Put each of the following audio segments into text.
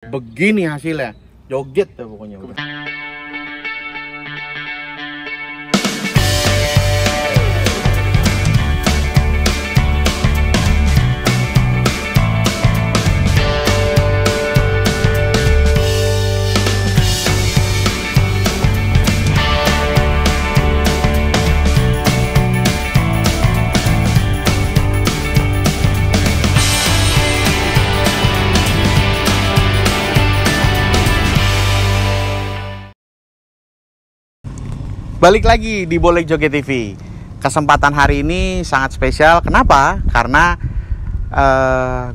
Begini hasilnya, joget tuh pokoknya udah. Balik lagi di Boleh Joget TV. Kesempatan hari ini sangat spesial. Kenapa? Karena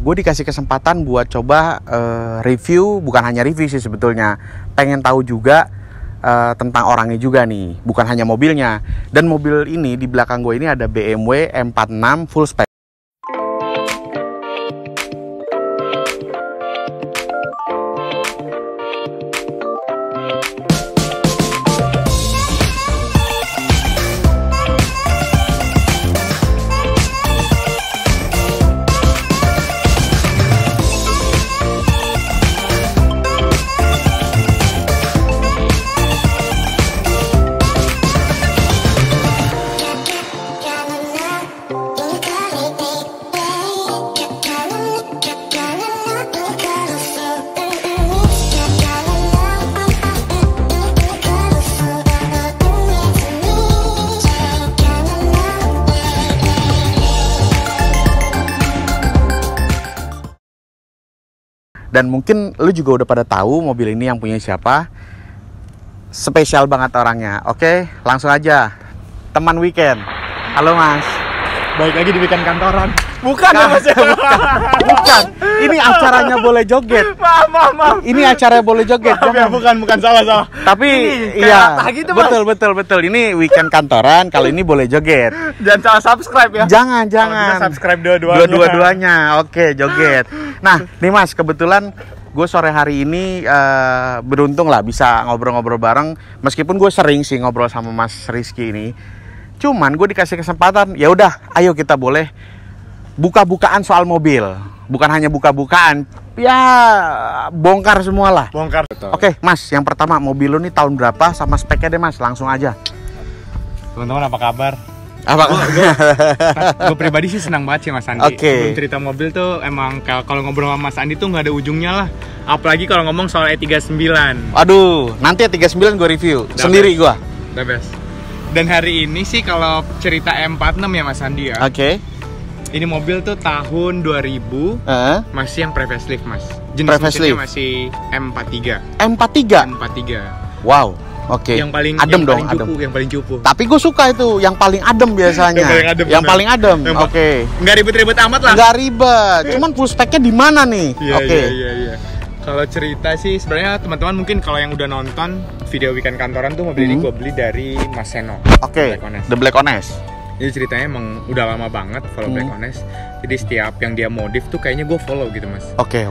gue dikasih kesempatan buat coba review. Bukan hanya review sih sebetulnya. Pengen tahu juga tentang orangnya juga nih. Bukan hanya mobilnya. Dan mobil ini di belakang gue ini ada BMW M46 full spec. Dan mungkin lu juga udah pada tahu mobil ini yang punya siapa. Spesial banget orangnya. Oke, langsung aja. Teman weekend. Halo Mas. Baik lagi di weekend kantoran. Bukan ya Mas ya? Bukan. Ini acaranya Boleh Joget. Maaf. Ini acara Boleh Joget. Ya, bukan salah. Tapi iya, gitu, betul. Ini weekend kantoran, kalau ini Boleh Joget. Jangan salah subscribe ya. Jangan. Kita subscribe Dua-duanya. Oke, joget. Nah, nih Mas, kebetulan gue sore hari ini beruntung lah bisa ngobrol-ngobrol bareng. Meskipun gue sering sih ngobrol sama Mas Rizky ini. Cuman gue dikasih kesempatan, ya udah, ayo kita boleh buka-bukaan soal mobil. Bukan hanya buka-bukaan, ya bongkar semua lah. Bongkar. Oke, Mas, yang pertama mobil lu nih tahun berapa sama speknya deh Mas, langsung aja. Teman-teman apa kabar? Gue pribadi sih senang banget sih Mas Andi. Sebelum cerita mobil tuh emang kalau ngobrol sama Mas Andi tuh nggak ada ujungnya lah. Apalagi kalau ngomong soal E39. Aduh, nanti E39 gue review sendiri gue. The best. Dan hari ini sih kalau cerita M46 ya Mas Andi ya. Oke. Ini mobil tuh tahun 2000, masih yang pre-facelift Mas. Jenis mesinnya masih M43. M43. Wow. Oke. Yang paling adem yang dong, paling cupu, yang paling cupu. Tapi gue suka itu, yang paling adem biasanya. Yang paling adem. Oke. Nggak ribet-ribet amat lah. Nggak ribet. Cuman full speknya di mana nih? Oke. Iya. Kalau cerita sih sebenarnya teman-teman mungkin kalau yang udah nonton video weekend kantoran tuh mobil ini gue beli dari Mas Seno. Oke. The Black Honest. Jadi ceritanya emang udah lama banget follow Black Honest. Jadi setiap yang dia modif tuh kayaknya gue follow gitu Mas. Oke.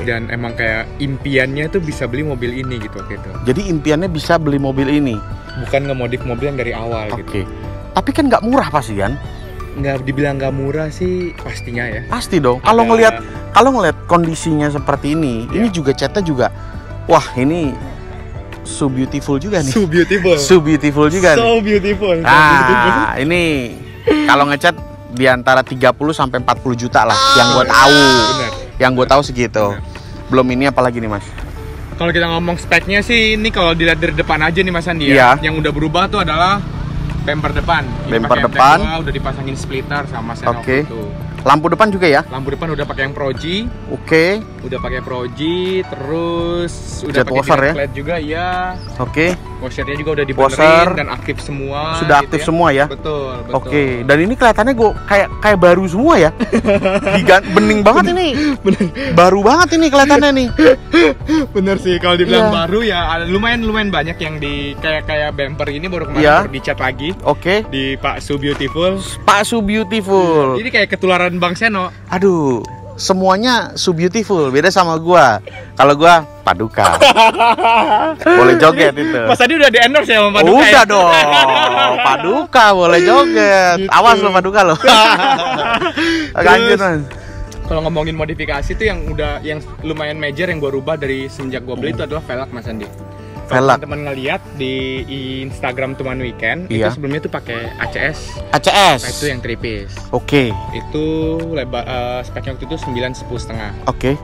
Dan emang kayak impiannya tuh bisa beli mobil ini gitu. Jadi impiannya bisa beli mobil ini? Bukan ngemodif mobil yang dari awal gitu. Tapi kan nggak murah pasti kan? Nggak dibilang nggak murah sih pastinya ya. Pasti dong. Kalau ngelihat kondisinya seperti ini juga catnya juga, wah ini so beautiful juga nih. So beautiful juga nih. Nah, ini kalau ngecat di antara 30 sampai 40 juta lah yang gue tahu. Bener. Yang gue tahu segitu. Belum ini apalagi nih Mas? Kalau kita ngomong speknya sih ini kalau dilihat dari depan aja nih Mas Andi ya. Yang udah berubah tuh adalah bumper depan. Bumper depan udah dipasangin splitter sama senok itu. Lampu depan juga ya? Lampu depan udah pakai yang Proji. Oke. Udah pakai Proji, terus udah pakai washer LED juga ya. Oke. Washernya juga udah dibenerin dan aktif semua. Sudah aktif semua ya? Betul. Oke. Dan ini kelihatannya gue kayak baru semua ya. Bening banget ini. Baru banget ini kelihatannya nih. Bener sih kalau dibilang baru ya lumayan banyak yang di kayak bumper ini baru kemarin dicat lagi. Oke. Di Pak Su Beautiful. Jadi kayak ketularan Bang Seno. Aduh, semuanya so beautiful. Beda sama gua. Kalau gua Paduka. Boleh joget itu. Mas tadi udah di endorse ya sama Paduka. Udah dong. Paduka boleh joget. Gitu. Awas lo Paduka lo. Lanjut Mas. Kalau ngomongin modifikasi tuh yang lumayan major yang gue rubah dari semenjak gue beli itu adalah velg Mas Andi. Kalau teman-teman ngeliat di Instagram teman weekend, itu sebelumnya tuh pakai ACS. ACS. Nah, itu yang tripis. Oke. Itu lebar speknya waktu itu 9,10,5. Oke.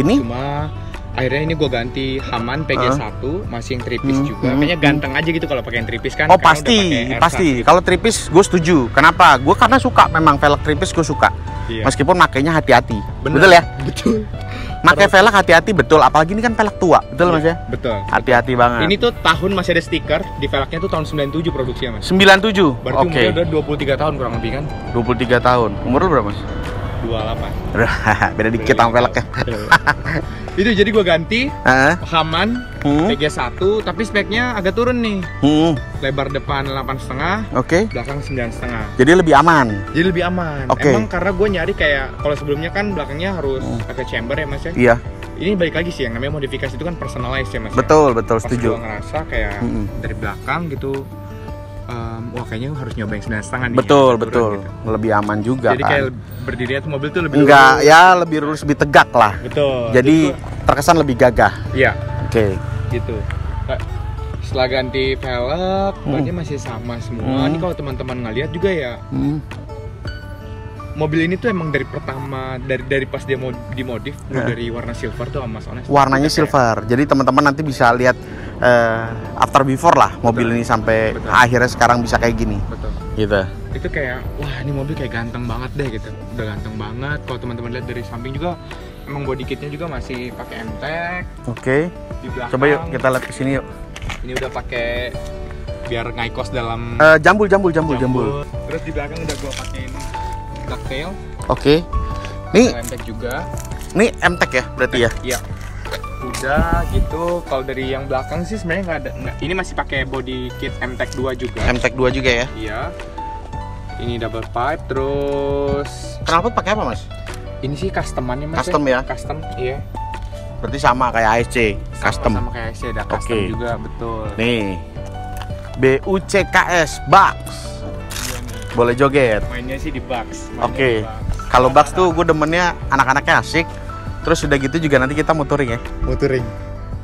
Ini? Cuma akhirnya ini gue ganti Haman PG1 masih yang tripis juga. Kayaknya ganteng aja gitu kalau pakai yang tripis kan. Oh pasti. Kalau tripis gue setuju. Kenapa? Gue karena suka memang velg tripis gue suka. Iya. Meskipun makainya hati-hati. Betul ya? Betul. Makai velg hati-hati betul. Apalagi ini kan velg tua, betul Mas ya? Betul. Hati-hati banget. Ini tuh tahun masih ada stiker di velgnya tuh tahun 97 produksinya Mas. 97. Berarti umurnya udah 23 tahun kurang lebih kan? 23 tahun. Umur lu berapa Mas? 28. Beda dikit sama velgnya. Itu jadi gue ganti Haman PG1 tapi speknya agak turun nih. Lebar depan 8,5. Belakang 9,5. Jadi lebih aman. Emang karena gue nyari kayak kalau sebelumnya kan belakangnya harus pakai chamber ya Mas ya. Iya. Ini balik lagi sih yang namanya modifikasi itu kan personalized ya Mas. Betul, Pas gue setuju. ngerasa kayak dari belakang gitu wah kayaknya harus nyobain 9,5 nih. Betul. Gitu. Lebih aman juga. Jadi kayak berdirinya tuh mobil tuh lebih lebih lurus, lebih tegak lah. Betul. Jadi terkesan lebih gagah. Iya. Gitu. Setelah ganti velg, bannya masih sama semua. Ini kalau teman-teman ngeliat juga ya. Mobil ini tuh emang dari pertama dari pas dia mau dimodif dari warna silver tuh sama Mas Ones. Warnanya silver. Jadi teman-teman nanti bisa lihat after before lah mobil ini sampai akhirnya sekarang bisa kayak gini. Betul. Gitu. Itu kayak wah ini mobil kayak ganteng banget deh gitu. Udah ganteng banget. Kalau teman-teman lihat dari samping juga emang body kitnya juga masih pakai MTEK. Di belakang. Coba yuk kita lihat kesini yuk. Ini udah pakai biar ngaikos dalam jambul. Terus di belakang udah gua pakein ducktail. Nih MTEK juga. Nih MTEK ya berarti ya? Iya. Udah gitu. Kalau dari yang belakang sih sebenarnya nggak ada. Ini masih pakai body kit MTEK 2 juga. MTEK 2 juga ya? Iya. Ini double pipe terus. Kenapa pakai apa Mas? Ini sih customannya Mas. Custom ya? Custom, iya. Berarti sama kayak ASC, custom. Sama kayak ASC ada custom juga, betul. Nih. BUCKS Box. Boleh joget. Mainnya sih di box. Kalau box tuh gue demennya anak-anaknya asik. Terus udah gitu juga nanti kita motoring ya. Motoring.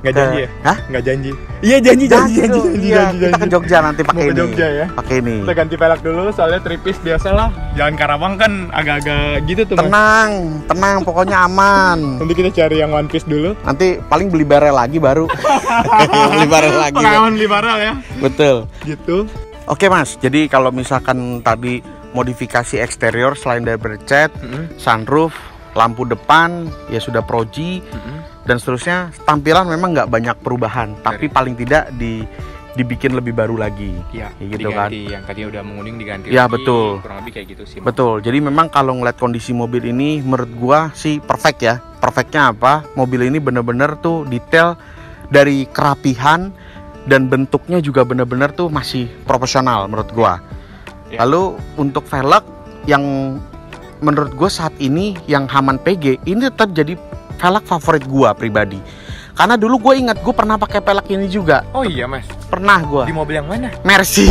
Nggak janji ya? Hah? Nggak janji. Iya janji. Kita ke Jogja nanti pakai ini. Jogja ya. Pakai ini. Kita ganti velg dulu soalnya tripis biasalah. Jalan Karawang kan agak-agak gitu tuh. Tenang, pokoknya aman. Nanti kita cari yang one piece dulu. Nanti paling beli barel lagi baru. Beli barel lagi. Pengalaman beli barel ya. Betul. Gitu. Oke Mas, jadi kalau misalkan tadi modifikasi eksterior selain dari bercat, sunroof, lampu depan ya sudah Pro-G dan seterusnya, tampilan memang nggak banyak perubahan, tapi paling tidak dibikin lebih baru lagi. Iya, gitu diganti, kan. Yang tadi udah menguning diganti ya, lagi. Betul. Kurang lebih kayak gitu sih. Betul. Jadi memang kalau ngeliat kondisi mobil ini menurut gua sih perfect ya. Perfectnya apa? Mobil ini bener-bener tuh detail dari kerapihan dan bentuknya juga bener-bener tuh masih profesional menurut gua. Ya. Lalu untuk velg yang menurut gua saat ini yang Haman PG ini tetap jadi velg favorit gua pribadi. Karena dulu gue ingat gue pernah pakai velg ini juga. Oh iya Mas. Pernah gue. Di mobil yang mana? Mercy.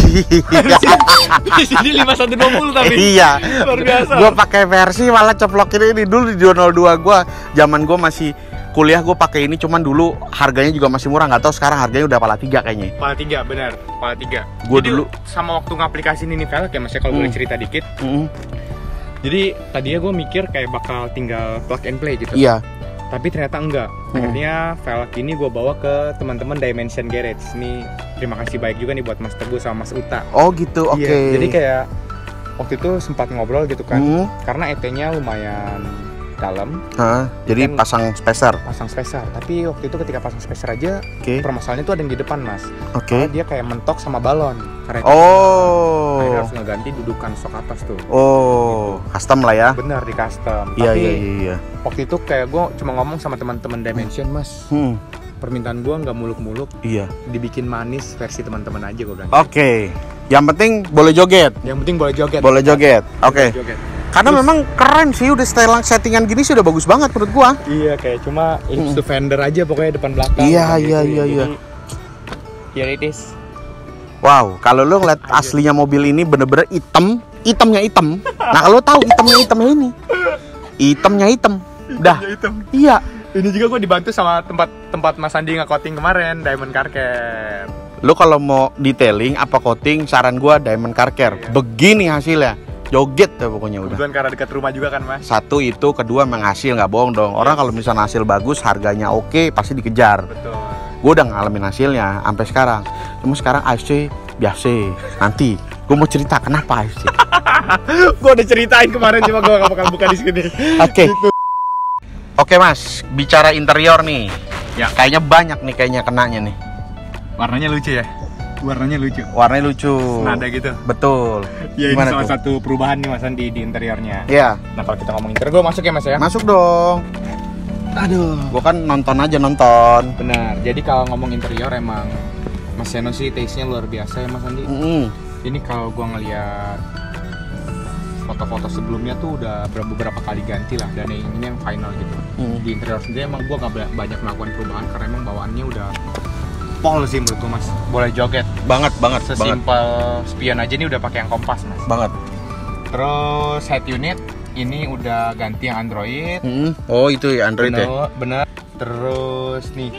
Di sini 5120 tapi. Iya. Luar biasa. Gue pakai Mercy malah coplokin ini dulu di 202 gue. Zaman gue masih kuliah gue pakai ini, cuman dulu harganya juga masih murah, nggak tahu sekarang harganya udah pala 3 kayaknya. Pala 3 benar, pala 3. Gue dulu sama waktu ngaplikasiin ini velg ya Mas ya, kalau boleh cerita dikit. Jadi tadinya gue mikir kayak bakal tinggal plug and play gitu. Iya. Tapi ternyata enggak. Akhirnya velg ini gue bawa ke teman-teman Dimension Garage. Ini terima kasih baik juga nih buat Mas Teguh sama Mas Uta. Oh gitu, oke. Iya, jadi kayak waktu itu sempat ngobrol gitu kan. Karena ET-nya lumayan dalam. Jadi kan pasang spacer. Pasang spacer. Tapi waktu itu ketika pasang spacer aja, permasalahannya tuh ada yang di depan Mas. Karena dia kayak mentok sama balon. Akhirnya harus ngeganti dudukan stok atas tuh. Custom lah ya. Bener, di custom. Iya. Waktu itu kayak gue cuma ngomong sama teman-teman Dimension, Mas. Permintaan gue nggak muluk-muluk. Iya. Dibikin manis versi teman-teman aja gue bilang. Oke. Yang penting boleh joget. Boleh joget. Oke. Karena terus, memang keren sih, udah settingan gini sih udah bagus banget menurut gua. Iya, kayak cuma lips to fender aja pokoknya depan belakang. Iya. Here it is. Wow, kalau lo ngeliat aslinya mobil ini bener-bener hitamnya hitam. Nah, kalau tahu hitamnya ini. Hitamnya hitam. Dah. Hitam. Iya. Ini juga gue dibantu sama tempat Mas Andi nge-coating kemarin, Diamond Car Care. Lu kalau mau detailing apa coating, saran gua Diamond Car Care. Iya. Begini hasilnya. Joget ya pokoknya udah. Kebetulan karena dekat rumah juga kan, Mas. Satu itu, kedua memang hasil, nggak bohong dong. Orang kalau misalnya hasil bagus, harganya oke, pasti dikejar. Betul. Gue udah ngalamin hasilnya sampai sekarang. Cuma sekarang AFC biasa. Nanti gue mau cerita kenapa AFC. Gue udah ceritain kemarin, cuma gue gak bakal buka di sini. Oke. Oke Mas, bicara interior nih. Ya. Kayaknya banyak nih kenanya nih. Warnanya lucu ya? Warnanya lucu. Warnanya lucu. Nada gitu. Betul. Ya, ini Gimana salah tuh? satu perubahan nih Mas Andi di interiornya. Iya. Nah, kalau kita ngomong interior, gue masuk ya Mas ya? Masuk dong. Aduh. Gue kan nonton aja nonton. Benar. Jadi kalau ngomong interior emang Mas Seno sih taste-nya luar biasa ya Mas Andi. Ini kalau gue ngeliat foto-foto sebelumnya tuh udah beberapa kali ganti lah, dan ini yang final gitu. Di interior sendiri emang gue gak banyak melakukan perubahan karena emang bawaannya udah pol sih menurut gue Mas. Boleh joget. Banget. Sesimpel spion aja ini udah pakai yang kompas Mas. Banget. Terus head unit ini udah ganti yang Android. Oh itu ya Android ya. Bener. Terus nih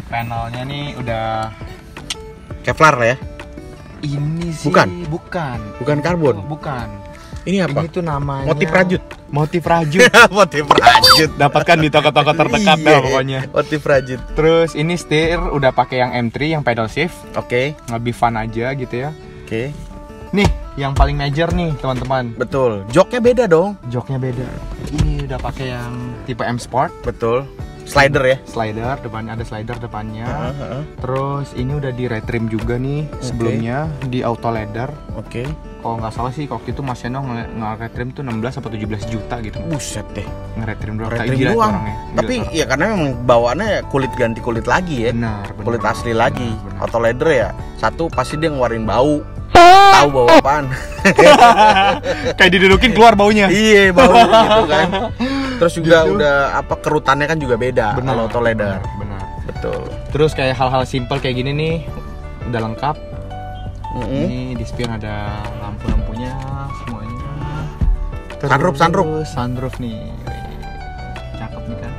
panelnya nih udah Kevlar ya. ini sih Bukan karbon. Bukan. Ini apa? Ini tuh namanya Motif rajut. Motif rajut. Motif rajut. Dapatkan di toko-toko terdekat dah pokoknya. Motif rajut. Terus ini setir udah pakai yang M3 yang pedal shift. Oke. Lebih fun aja gitu ya. Oke. Nih, yang paling major nih, teman-teman. Betul. Joknya beda dong. Joknya beda. Ini udah pakai yang tipe M Sport. Betul. Slider ya. Slider, depannya ada slider depannya. Terus ini udah di retrim juga nih. Sebelumnya di auto leather. Oke. Kalau nggak salah sih waktu itu Mas Seno nge-retrim tuh 16 atau 17 juta gitu. Buset deh. Nge-retrim doang. Retrim Gila tuh doang. orangnya. Gila Tapi tuh orang. ya karena memang bawaannya kulit ganti kulit lagi ya. Benar. Kulit asli lagi. Benar. Auto leather ya. Satu pasti dia ngeluarin bau. Tahu bau apaan? Kayak didudukin keluar baunya. Iya, bau gitu kan. Terus juga Gitu. udah apa kerutannya kan juga beda Benar, kalau auto leather. Benar. Betul. Terus kayak hal-hal simpel kayak gini nih udah lengkap. Ini di spion ada lampu-lampunya semuanya. Sunroof nih. Cakep nih kan.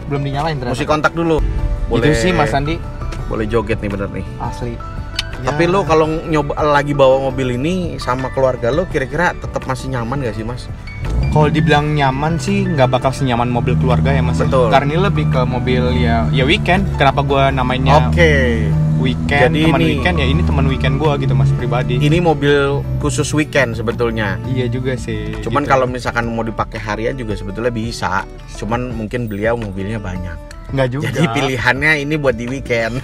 Belum dinyalain ternyata. Mesti kontak dulu. Itu sih Mas Andi Boleh joget nih bener nih. asli. Tapi lo kalau nyoba lagi bawa mobil ini sama keluarga lo kira-kira tetap masih nyaman gak sih Mas? Kalau dibilang nyaman sih nggak bakal senyaman mobil keluarga ya Mas. Betul. Karena ini lebih ke mobil ya weekend. Kenapa gua namainnya weekend? Jadi teman ini- weekend ya, ini teman weekend gua gitu Mas, pribadi. Ini mobil khusus weekend sebetulnya. Iya juga sih. Cuman gitu. kalau misalkan mau dipakai harian juga sebetulnya bisa. Cuman mungkin beliau mobilnya banyak. nggak juga. Jadi pilihannya ini buat di weekend.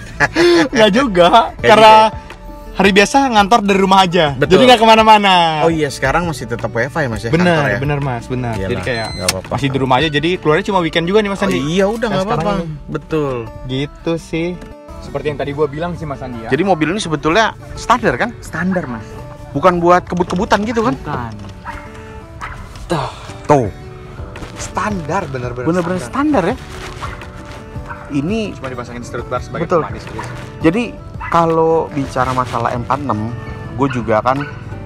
Nggak juga. Nggak Karena juga. hari biasa ngantor dari rumah aja. Betul. Jadi nggak kemana-mana. Oh iya, sekarang masih tetap WiFi Mas ya kantor Bener, ya? bener Mas, bener. Iyalah, Jadi kayak nggak apa-apa. masih di rumah aja. Jadi keluarnya cuma weekend juga nih Mas Oh, Andi. iya udah Nah, nggak sekarang apa-apa. ini. Betul. Gitu sih. Seperti yang tadi gua bilang sih Mas Andi ya. Jadi mobil ini sebetulnya standar kan? standar Mas. Bukan buat kebut-kebutan gitu kan? Bukan. Tuh, Standar bener-bener. bener-bener standar ya. Ini Cuma dipasangin strut bar sebagai Betul. pemanis aja sih. jadi kalau bicara masalah M46, gue juga kan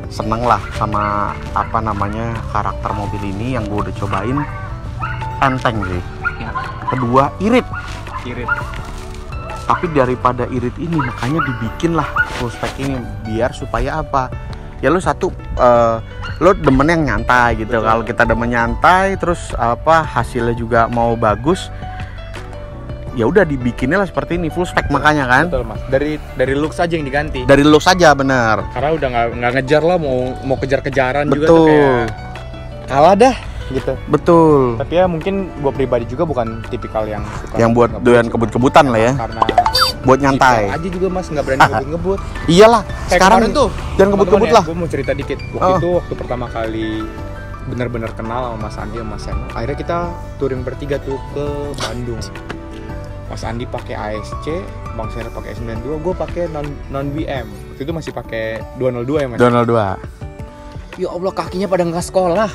seneng lah sama apa namanya karakter mobil ini yang gue udah cobain. Enteng sih. Ya. Kedua irit. Irit. Tapi daripada irit ini makanya dibikin lah full spec ini biar supaya apa? Ya lo satu lo demen yang nyantai gitu. Betul. Kalau kita demen nyantai terus apa hasilnya juga mau bagus. Ya udah dibikinnya lah seperti ini full spec makanya kan. Betul Mas. Dari looks aja yang diganti. Dari lo saja bener. Karena udah nggak ngejar lah, mau kejar-kejaran juga tuh Betul. kayak kalah dah gitu. Betul. Tapi ya mungkin gue pribadi juga bukan tipikal yang suka Yang buat ngebut doyan sih, kebut-kebutan Mas. lah ya. Karena Buat nyantai. gitu aja juga Mas, nggak berani ngebut-ngebut. Iyalah. Kayak Sekarang kemarin tuh jangan kebut-kebut lah. Gue mau cerita dikit. Waktu pertama kali benar-benar kenal sama Mas Andi sama Mas Seno. Akhirnya kita touring bertiga tuh ke Bandung. Mas Andi pakai ASC, Bang Seno pakai S92, gue pakai non BM. Waktu itu masih pakai 202 ya Mas. Donald 2. Ya Allah, kakinya pada nggak sekolah.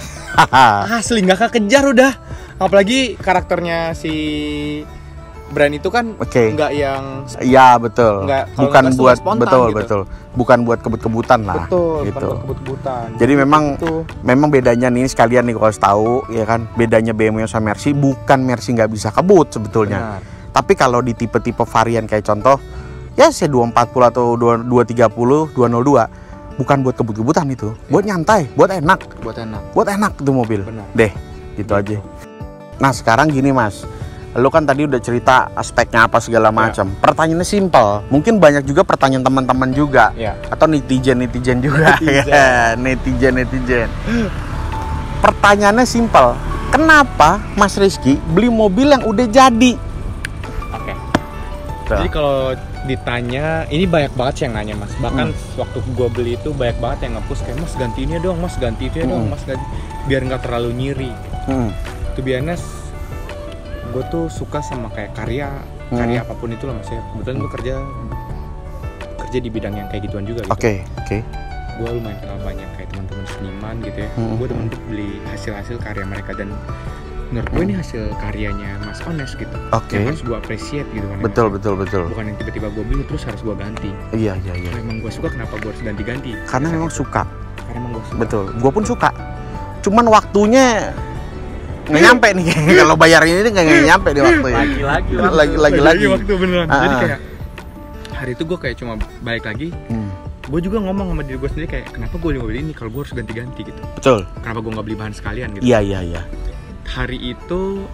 Asli nggak kekejar udah. Apalagi karakternya si brand itu kan nggak yang iya betul, bukan buat spontan, betul gitu. Betul, bukan buat kebut-kebutan lah, betul, gitu. bukan kebut-kebutan. Jadi memang bedanya nih sekalian nih kalau tahu ya kan, bedanya BMW sama Mercy, bukan Mercy nggak bisa kebut sebetulnya. Benar. Tapi kalau di tipe-tipe varian kayak contoh ya C240 atau 230, 202, bukan buat kebut-kebutan itu, buat nyantai, buat enak itu mobil. Benar. Deh, gitu aja. Nah sekarang gini Mas, lo kan tadi udah cerita aspeknya apa segala macam. Pertanyaannya simpel, mungkin banyak juga pertanyaan teman-teman juga, atau netizen juga, netizen. Pertanyaannya simpel, kenapa Mas Rizky beli mobil yang udah jadi? Oke. Jadi kalau ditanya, ini banyak banget sih yang nanya Mas. Bahkan waktu gue beli itu banyak banget yang nge-push kayak Mas ganti ini dong, Mas ganti itu dong, Mas ganti, biar nggak terlalu nyiri. To be honest, gue tuh suka sama kayak karya apapun itu lah Mas ya. Kebetulan gue kerja di bidang yang kayak gituan juga gitu. Oke. Gue lumayan kenal banyak kayak teman-teman seniman gitu ya. Gue demen untuk beli hasil karya mereka, dan menurut gue ini hasil karyanya Mas Ones gitu. Yang harus gue appreciate gitu kan. Betul. Bukan yang tiba-tiba gue beli terus harus gue ganti. Iya. Kalau emang gue suka, kenapa gue harus ganti-ganti? Karena memang suka. Karena emang gue suka. Betul. Gue pun suka. Cuman waktunya nggak nyampe nih. Kalau bayar ini nggak nyampe di waktunya. Lagi waktu beneran. Jadi kayak hari itu gue kayak cuma balik lagi. Gue juga ngomong sama diri gue sendiri kayak, kenapa gue beli mobil ini kalau gue harus ganti-ganti gitu. Betul. Kenapa gue nggak beli bahan sekalian gitu. Iya. Hari itu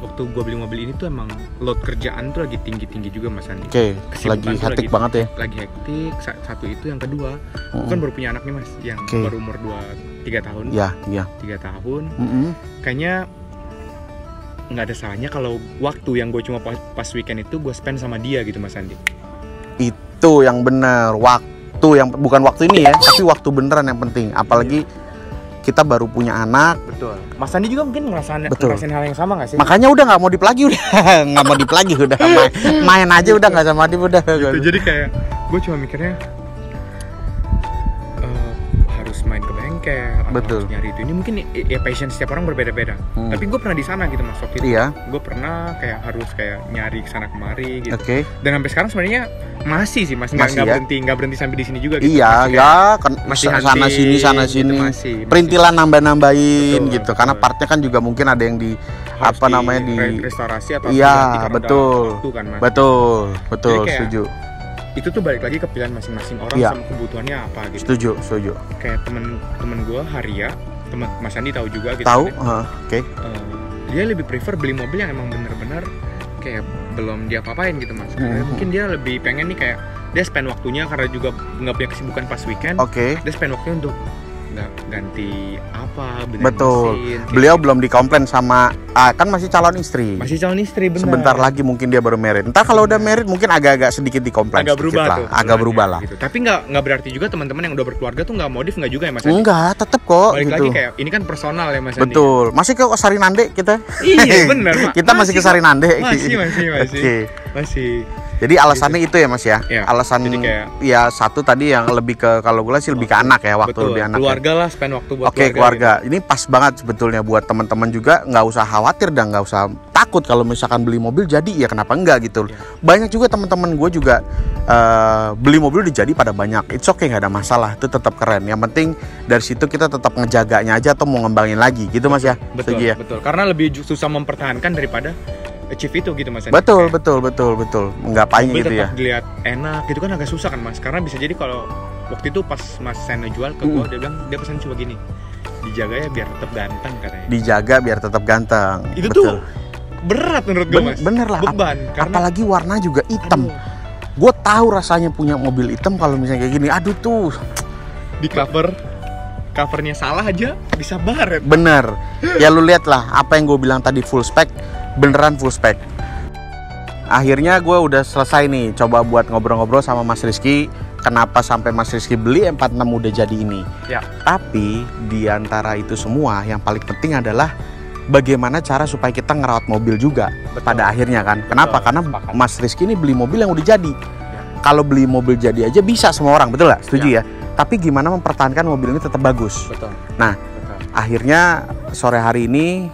waktu gue beli mobil ini tuh emang load kerjaan tuh lagi tinggi juga Mas Andi. Lagi hektik banget ya. Lagi hektik. Satu itu, yang kedua, gue kan baru punya anak nih Mas, yang baru umur 3 tahun. Iya. 3 tahun. Kayaknya nggak ada salahnya kalau waktu yang gue cuma pas weekend itu gue spend sama dia gitu Mas Andi. Itu yang benar, waktu yang bukan waktu ini ya, tapi waktu beneran yang penting. Apalagi kita baru punya anak. Betul. Mas Andi juga mungkin ngerasain hal yang sama nggak sih? Makanya udah nggak mau dipelagi udah, main aja udah nggak sama dia udah. Gitu. Jadi kayak gue cuma mikirnya harus main ke bengkel, harus nyari itu. Ini mungkin ya passion setiap orang berbeda-beda. Tapi gue pernah di sana gitu Mas waktu itu. Iya. Gue pernah kayak harus kayak nyari kesana kemari gitu. Dan sampai sekarang sebenarnya masih sih Mas, nggak berhenti sampai di sini juga gitu. Iya, masih sana sini gitu, perintilan nambah-nambahin gitu. Karena partnya kan juga mungkin ada yang di restorasi atau betul kan, Mas. Betul, setuju. Itu tuh balik lagi ke pilihan masing-masing orang sama kebutuhannya apa gitu. Setuju. Kayak temen gue Haria, temen Mas Andi tahu juga gitu. Tahu, dia lebih prefer beli mobil yang emang bener-bener kayak belum dia apa-apain gitu Mas. Karena mungkin dia lebih pengen nih kayak dia spend waktunya, karena juga nggak punya kesibukan pas weekend. Dia spend waktunya untuk ganti apa, betul. Mesin, beliau belum dikomplain sama kan masih calon istri, benar. Sebentar lagi mungkin dia baru married. Ntar kalau udah married mungkin agak sedikit dikomplain, agak berubah lah gitu. Tapi nggak berarti juga teman-teman yang udah berkeluarga tuh nggak modif, nggak juga ya Mas Andi? Enggak, tetep kok balik gitu. Lagi kayak ini kan personal ya Mas Andi. Betul. Masih ke Sarinande kita. Iya benar kita masih ke Sarinande. Masih. Jadi alasannya itu ya Mas ya. Alasan kayak, ya satu tadi yang lebih ke, kalau gue sih lebih ke anak ya, waktu lebih anak. Keluarga lah, spend waktu buat keluarga. Gitu. Ini pas banget sebetulnya buat teman-teman juga, nggak usah khawatir dan nggak usah takut kalau misalkan beli mobil jadi, ya kenapa enggak gitu. Banyak juga teman-teman gue juga beli mobil udah jadi pada banyak. It's okay, nggak ada masalah, itu tetap keren. Yang penting dari situ kita tetap ngejaganya aja atau mau ngembangin lagi gitu Mas ya. Betul. Karena lebih susah mempertahankan daripada achieve itu gitu Mas. Betul. Menggapain gitu ya. Dilihat enak gitu kan agak susah kan Mas. Karena bisa jadi kalau waktu itu pas Mas Sena jual ke gua, dia bilang dia pesan coba gini, dijaga ya biar tetap ganteng katanya. Dijaga biar tetap ganteng. Itu tuh berat menurut gua Mas. Bener lah. Beban. Apalagi warna juga hitam. Gue tahu rasanya punya mobil hitam kalau misalnya kayak gini. Aduh tuh. Di covernya salah aja bisa baret. Bener. Ya lu lihat lah apa yang gue bilang tadi, full spec. Beneran full spec. Akhirnya gue udah selesai nih coba buat ngobrol-ngobrol sama Mas Rizky. Kenapa sampai Mas Rizky beli 46 udah jadi ini. Tapi di antara itu semua yang paling penting adalah bagaimana cara supaya kita ngerawat mobil juga. Pada akhirnya kan. Kenapa? Karena Mas Rizky ini beli mobil yang udah jadi. Kalau beli mobil jadi aja bisa semua orang, betul gak? Setuju ya? Tapi gimana mempertahankan mobil ini tetap bagus. Nah, akhirnya sore hari ini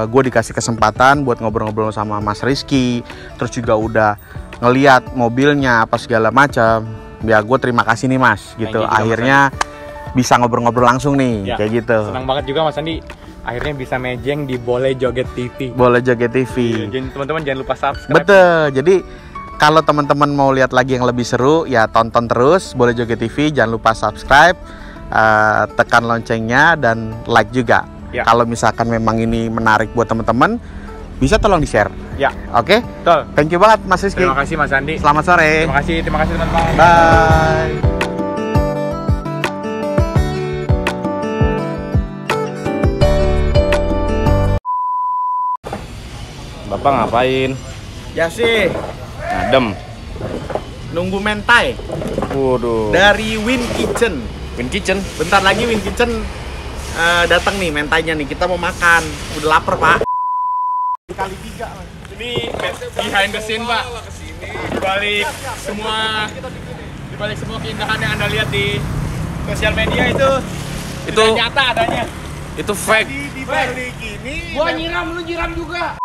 gue dikasih kesempatan buat ngobrol-ngobrol sama Mas Rizky, terus juga udah ngeliat mobilnya apa segala macam. Ya gue terima kasih nih Mas gitu. Akhirnya bisa ngobrol-ngobrol langsung nih, kayak gitu. Senang banget juga Mas Andi. Akhirnya bisa mejeng di Boleh Joget TV. Boleh Joget TV. Jadi teman-teman jangan lupa subscribe. Betul. Jadi kalau teman-teman mau lihat lagi yang lebih seru, ya tonton terus Boleh Joget TV. Jangan lupa subscribe, tekan loncengnya dan like juga. Ya. Kalau misalkan memang ini menarik buat teman-teman, bisa tolong di-share. Ya. Oke? Betul. Thank you banget Mas Rizky. Terima kasih Mas Andi. Selamat sore. Terima kasih teman-teman. Bye. Bapak ngapain? Ya sih, Ngadem. nunggu mentai Waduh. dari Win Kitchen. Win Kitchen. Bentar lagi Win Kitchen datang nih mentainya nih. Kita mau makan. Udah lapar Pak. Kali 3 Mas. Ini behind the scene Pak. Dibalik semua keindahan yang Anda lihat di sosial media itu nyata adanya. Itu fake. Di balik ini Gua nyiram, lu nyiram juga.